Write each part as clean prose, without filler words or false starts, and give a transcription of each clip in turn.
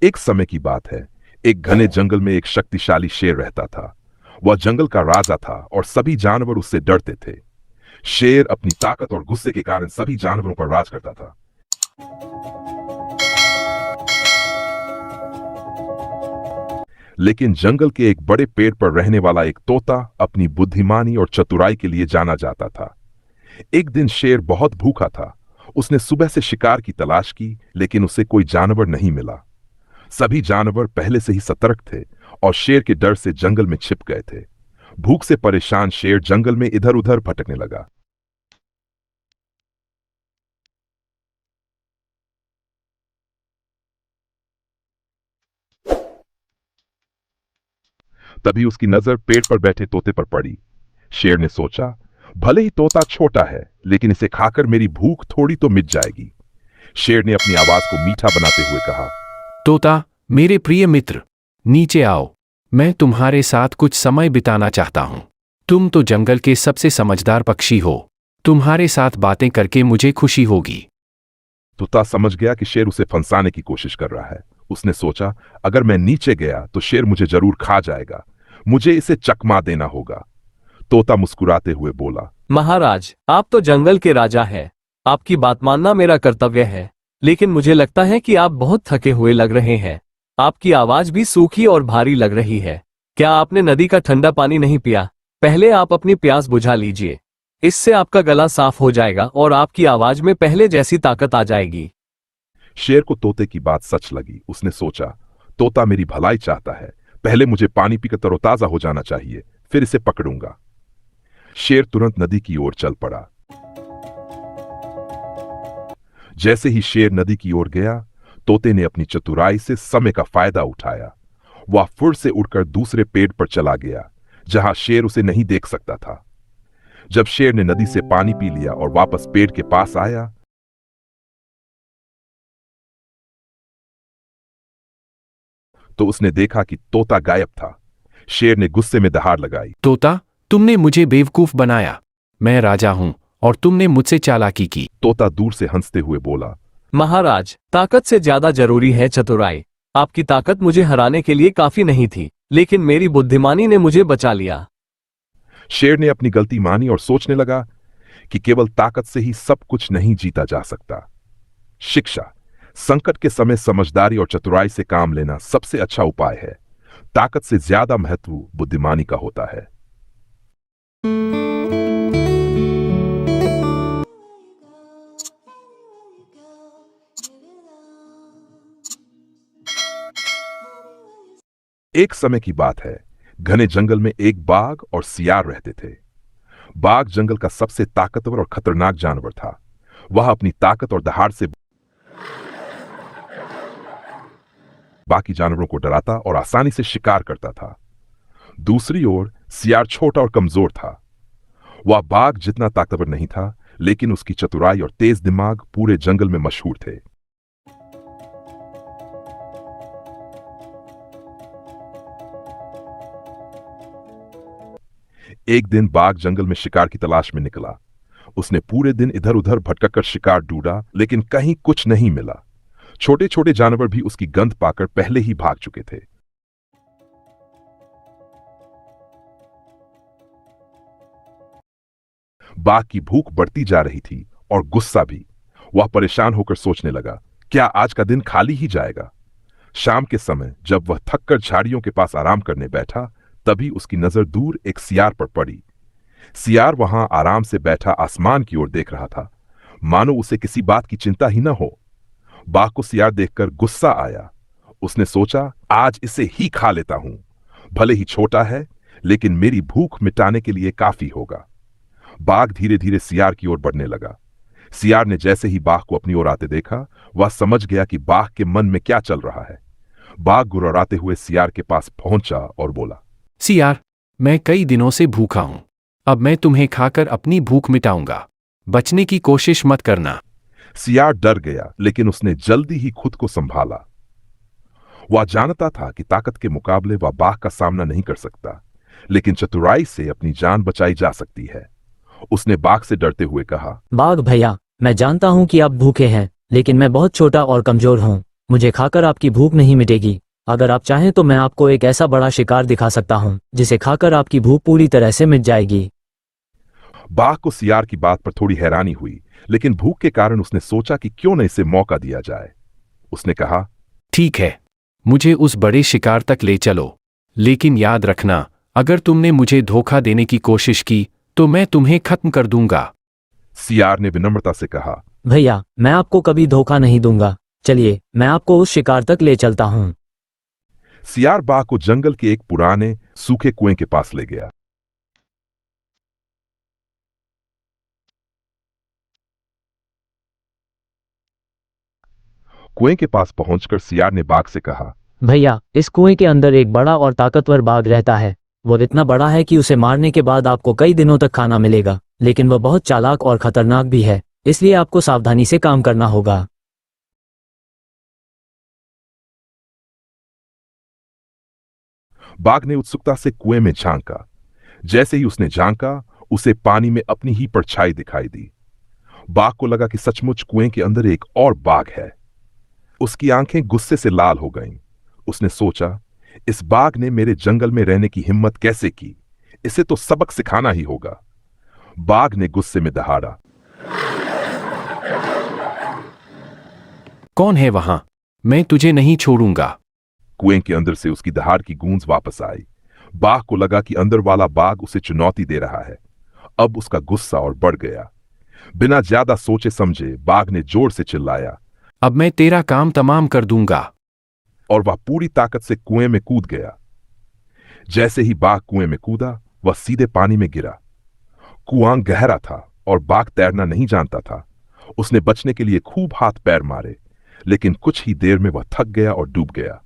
एक समय की बात है। एक घने जंगल में एक शक्तिशाली शेर रहता था। वह जंगल का राजा था और सभी जानवर उससे डरते थे। शेर अपनी ताकत और गुस्से के कारण सभी जानवरों पर राज करता था। लेकिन जंगल के एक बड़े पेड़ पर रहने वाला एक तोता अपनी बुद्धिमानी और चतुराई के लिए जाना जाता था। एक दिन शेर बहुत भूखा था। उसने सुबह से शिकार की तलाश की, लेकिन उसे कोई जानवर नहीं मिला। सभी जानवर पहले से ही सतर्क थे और शेर के डर से जंगल में छिप गए थे। भूख से परेशान शेर जंगल में इधर उधर भटकने लगा। तभी उसकी नजर पेड़ पर बैठे तोते पर पड़ी। शेर ने सोचा, भले ही तोता छोटा है, लेकिन इसे खाकर मेरी भूख थोड़ी तो मिट जाएगी। शेर ने अपनी आवाज को मीठा बनाते हुए कहा, तोता, मेरे प्रिय मित्र, नीचे आओ। मैं तुम्हारे साथ कुछ समय बिताना चाहता हूं। तुम तो जंगल के सबसे समझदार पक्षी हो। तुम्हारे साथ बातें करके मुझे खुशी होगी। तोता समझ गया कि शेर उसे फंसाने की कोशिश कर रहा है। उसने सोचा, अगर मैं नीचे गया तो शेर मुझे जरूर खा जाएगा। मुझे इसे चकमा देना होगा। तोता मुस्कुराते हुए बोला, महाराज, आप तो जंगल के राजा हैं। आपकी बात मानना मेरा कर्तव्य है, लेकिन मुझे लगता है कि आप बहुत थके हुए लग रहे हैं। आपकी आवाज भी सूखी और भारी लग रही है। क्या आपने नदी का ठंडा पानी नहीं पिया? पहले आप अपनी प्यास बुझा लीजिए। इससे आपका गला साफ हो जाएगा और आपकी आवाज में पहले जैसी ताकत आ जाएगी। शेर को तोते की बात सच लगी। उसने सोचा, तोता मेरी भलाई चाहता है। पहले मुझे पानी पीकर तरोताजा हो जाना चाहिए, फिर इसे पकड़ूंगा। शेर तुरंत नदी की ओर चल पड़ा। जैसे ही शेर नदी की ओर गया, तोते ने अपनी चतुराई से समय का फायदा उठाया। वह फुर से उड़कर दूसरे पेड़ पर चला गया, जहां शेर उसे नहीं देख सकता था। जब शेर ने नदी से पानी पी लिया और वापस पेड़ के पास आया, तो उसने देखा कि तोता गायब था। शेर ने गुस्से में दहाड़ लगाई, तोता, तुमने मुझे बेवकूफ बनाया। मैं राजा हूं और तुमने मुझसे चालाकी की। तोता दूर से हंसते हुए बोला, महाराज, ताकत से ज्यादा जरूरी है चतुराई। आपकी ताकत मुझे हराने के लिए काफी नहीं थी, लेकिन मेरी बुद्धिमानी ने मुझे बचा लिया। शेर ने अपनी गलती मानी और सोचने लगा कि केवल ताकत से ही सब कुछ नहीं जीता जा सकता। शिक्षा, संकट के समय समझदारी और चतुराई से काम लेना सबसे अच्छा उपाय है। ताकत से ज्यादा महत्व बुद्धिमानी का होता है। एक समय की बात है। घने जंगल में एक बाघ और सियार रहते थे। बाघ जंगल का सबसे ताकतवर और खतरनाक जानवर था। वह अपनी ताकत और दहाड़ से बाकी जानवरों को डराता और आसानी से शिकार करता था। दूसरी ओर सियार छोटा और कमजोर था। वह बाघ जितना ताकतवर नहीं था, लेकिन उसकी चतुराई और तेज दिमाग पूरे जंगल में मशहूर थे। एक दिन बाघ जंगल में शिकार की तलाश में निकला। उसने पूरे दिन इधर उधर भटक कर शिकार ढूंढा, लेकिन कहीं कुछ नहीं मिला। छोटे छोटे जानवर भी उसकी गंध पाकर पहले ही भाग चुके थे। बाघ की भूख बढ़ती जा रही थी और गुस्सा भी। वह परेशान होकर सोचने लगा, क्या आज का दिन खाली ही जाएगा? शाम के समय जब वह थककर झाड़ियों के पास आराम करने बैठा, तभी उसकी नजर दूर एक सियार पर पड़ी। सियार वहां आराम से बैठा आसमान की ओर देख रहा था, मानो उसे किसी बात की चिंता ही न हो। बाघ को सियार देखकर गुस्सा आया। उसने सोचा, आज इसे ही खा लेता हूं। भले ही छोटा है, लेकिन मेरी भूख मिटाने के लिए काफी होगा। बाघ धीरे धीरे सियार की ओर बढ़ने लगा। सियार ने जैसे ही बाघ को अपनी ओर आते देखा, वह समझ गया कि बाघ के मन में क्या चल रहा है। बाघ गुर्राते हुए सियार के पास पहुंचा और बोला, सियार, मैं कई दिनों से भूखा हूं। अब मैं तुम्हें खाकर अपनी भूख मिटाऊंगा। बचने की कोशिश मत करना। सियार डर गया, लेकिन उसने जल्दी ही खुद को संभाला। वह जानता था कि ताकत के मुकाबले वह बाघ का सामना नहीं कर सकता, लेकिन चतुराई से अपनी जान बचाई जा सकती है। उसने बाघ से डरते हुए कहा, बाघ भैया, मैं जानता हूं कि आप भूखे हैं, लेकिन मैं बहुत छोटा और कमजोर हूं। मुझे खाकर आपकी भूख नहीं मिटेगी। अगर आप चाहें तो मैं आपको एक ऐसा बड़ा शिकार दिखा सकता हूं जिसे खाकर आपकी भूख पूरी तरह से मिट जाएगी। बाघ को सियार की बात पर थोड़ी हैरानी हुई, लेकिन भूख के कारण उसने सोचा कि क्यों न इसे मौका दिया जाए। उसने कहा, ठीक है, मुझे उस बड़े शिकार तक ले चलो, लेकिन याद रखना, अगर तुमने मुझे धोखा देने की कोशिश की तो मैं तुम्हें खत्म कर दूंगा। सियार ने विनम्रता से कहा, भैया, मैं आपको कभी धोखा नहीं दूंगा। चलिए, मैं आपको उस शिकार तक ले चलता हूं। सियार बाघ को जंगल के एक पुराने सूखे कुएं के पास ले गया। कुएं के पास पहुंचकर सियार ने बाघ से कहा, भैया, इस कुएं के अंदर एक बड़ा और ताकतवर बाघ रहता है। वो इतना बड़ा है कि उसे मारने के बाद आपको कई दिनों तक खाना मिलेगा, लेकिन वह बहुत चालाक और खतरनाक भी है, इसलिए आपको सावधानी से काम करना होगा। बाघ ने उत्सुकता से कुएं में झांका। जैसे ही उसने झांका, उसे पानी में अपनी ही परछाई दिखाई दी। बाघ को लगा कि सचमुच कुएं के अंदर एक और बाघ है। उसकी आंखें गुस्से से लाल हो गईं। उसने सोचा, इस बाघ ने मेरे जंगल में रहने की हिम्मत कैसे की? इसे तो सबक सिखाना ही होगा। बाघ ने गुस्से में दहाड़ा, कौन है वहां? मैं तुझे नहीं छोड़ूंगा। कुएं के अंदर से उसकी दहाड़ की गूंज वापस आई। बाघ को लगा कि अंदर वाला बाघ उसे चुनौती दे रहा है। अब उसका गुस्सा और बढ़ गया। बिना ज्यादा सोचे समझे बाघ ने जोर से चिल्लाया, अब मैं तेरा काम तमाम कर दूंगा। और वह पूरी ताकत से कुएं में कूद गया। जैसे ही बाघ कुएं में कूदा, वह सीधे पानी में गिरा। कुआं गहरा था और बाघ तैरना नहीं जानता था। उसने बचने के लिए खूब हाथ पैर मारे, लेकिन कुछ ही देर में वह थक गया और डूब गया।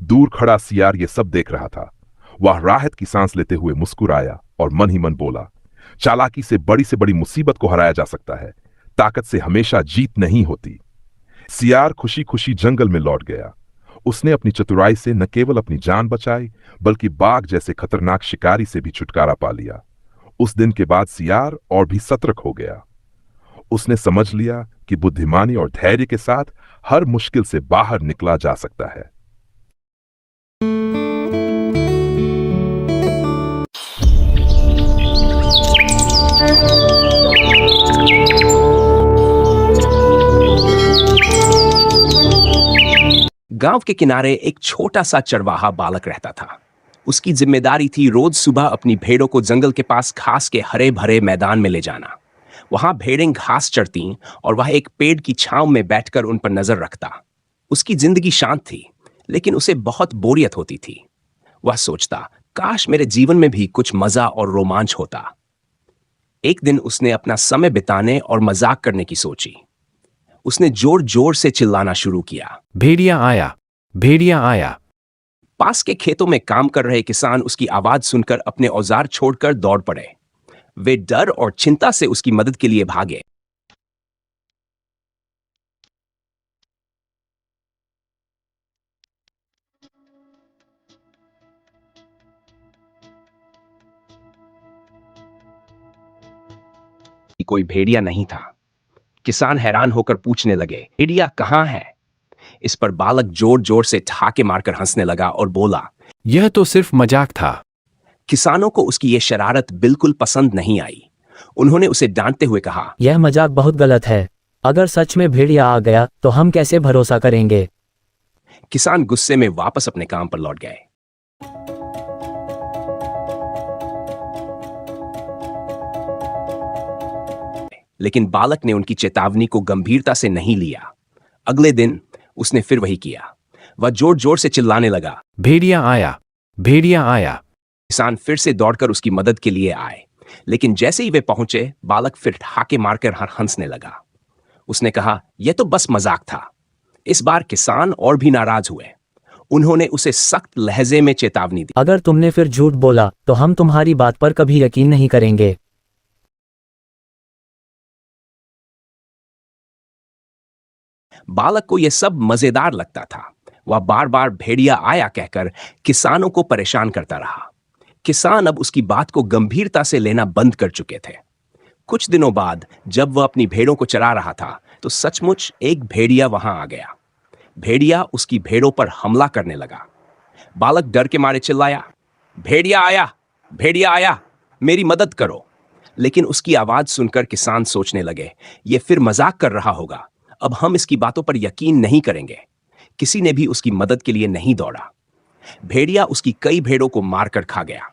दूर खड़ा सियार यह सब देख रहा था। वह राहत की सांस लेते हुए मुस्कुराया और मन ही मन बोला, चालाकी से बड़ी मुसीबत को हराया जा सकता है, ताकत से हमेशा जीत नहीं होती। सियार खुशी खुशी जंगल में लौट गया। उसने अपनी चतुराई से न केवल अपनी जान बचाई, बल्कि बाघ जैसे खतरनाक शिकारी से भी छुटकारा पा लिया। उस दिन के बाद सियार और भी सतर्क हो गया। उसने समझ लिया कि बुद्धिमानी और धैर्य के साथ हर मुश्किल से बाहर निकला जा सकता है। गांव के किनारे एक छोटा सा चरवाहा बालक रहता था। उसकी जिम्मेदारी थी रोज सुबह अपनी भेड़ों को जंगल के पास घास के हरे भरे मैदान में ले जाना। वहां भेड़ें घास चरती और वह एक पेड़ की छांव में बैठकर उन पर नजर रखता। उसकी जिंदगी शांत थी, लेकिन उसे बहुत बोरियत होती थी। वह सोचता, काश मेरे जीवन में भी कुछ मजा और रोमांच होता। एक दिन उसने अपना समय बिताने और मजाक करने की सोची। उसने जोर जोर से चिल्लाना शुरू किया, भेड़िया आया, भेड़िया आया। पास के खेतों में काम कर रहे किसान उसकी आवाज सुनकर अपने औजार छोड़कर दौड़ पड़े। वे डर और चिंता से उसकी मदद के लिए भागे। कोई भेड़िया नहीं था। किसान हैरान होकर पूछने लगे, भेड़िया कहाँ है? इस पर बालक जोर जोर से ठहाके मारकर हंसने लगा और बोला, यह तो सिर्फ मजाक था। किसानों को उसकी यह शरारत बिल्कुल पसंद नहीं आई। उन्होंने उसे डांटते हुए कहा, यह मजाक बहुत गलत है। अगर सच में भेड़िया आ गया तो हम कैसे भरोसा करेंगे? किसान गुस्से में वापस अपने काम पर लौट गए। लेकिन बालक ने उनकी चेतावनी को गंभीरता से नहीं लिया। अगले दिन उसने फिर वही किया। वह जोर जोर से चिल्लाने लगा, भेड़िया आया, भेड़िया आया। किसान फिर से दौड़कर उसकी मदद के लिए आए, लेकिन जैसे ही वे पहुंचे, बालक फिर ठहाके मारकर हंसने लगा। उसने कहा, यह तो बस मजाक था। इस बार किसान और भी नाराज हुए। उन्होंने उसे सख्त लहजे में चेतावनी दी, अगर तुमने फिर झूठ बोला तो हम तुम्हारी बात पर कभी यकीन नहीं करेंगे। बालक को यह सब मजेदार लगता था। वह बार बार भेड़िया आया कहकर किसानों को परेशान करता रहा। किसान अब उसकी बात को गंभीरता से लेना बंद कर चुके थे। कुछ दिनों बाद जब वह अपनी भेड़ों को चरा रहा था, तो सचमुच एक भेड़िया वहां आ गया। भेड़िया उसकी भेड़ों पर हमला करने लगा। बालक डर के मारे चिल्लाया, भेड़िया आया, भेड़िया आया, मेरी मदद करो। लेकिन उसकी आवाज सुनकर किसान सोचने लगे, ये फिर मजाक कर रहा होगा, अब हम इसकी बातों पर यकीन नहीं करेंगे। किसी ने भी उसकी मदद के लिए नहीं दौड़ा। भेड़िया उसकी कई भेड़ों को मारकर खा गया।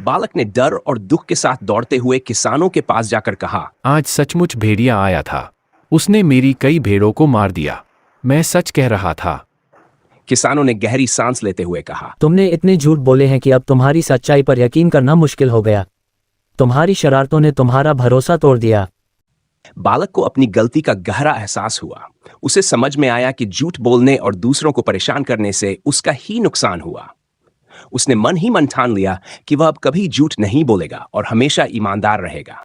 बालक ने डर और दुख के साथ दौड़ते हुए किसानों के पास जाकर कहा, आज सचमुच भेड़िया आया था। उसने मेरी कई भेड़ों को मार दिया। मैं सच कह रहा था। किसानों ने गहरी सांस लेते हुए कहा, तुमने इतने झूठ बोले हैं कि अब तुम्हारी सच्चाई पर यकीन करना मुश्किल हो गया। तुम्हारी शरारतों ने तुम्हारा भरोसा तोड़ दिया। बालक को अपनी गलती का गहरा एहसास हुआ। उसे समझ में आया कि झूठ बोलने और दूसरों को परेशान करने से उसका ही नुकसान हुआ। उसने मन ही मन ठान लिया कि वह अब कभी झूठ नहीं बोलेगा और हमेशा ईमानदार रहेगा।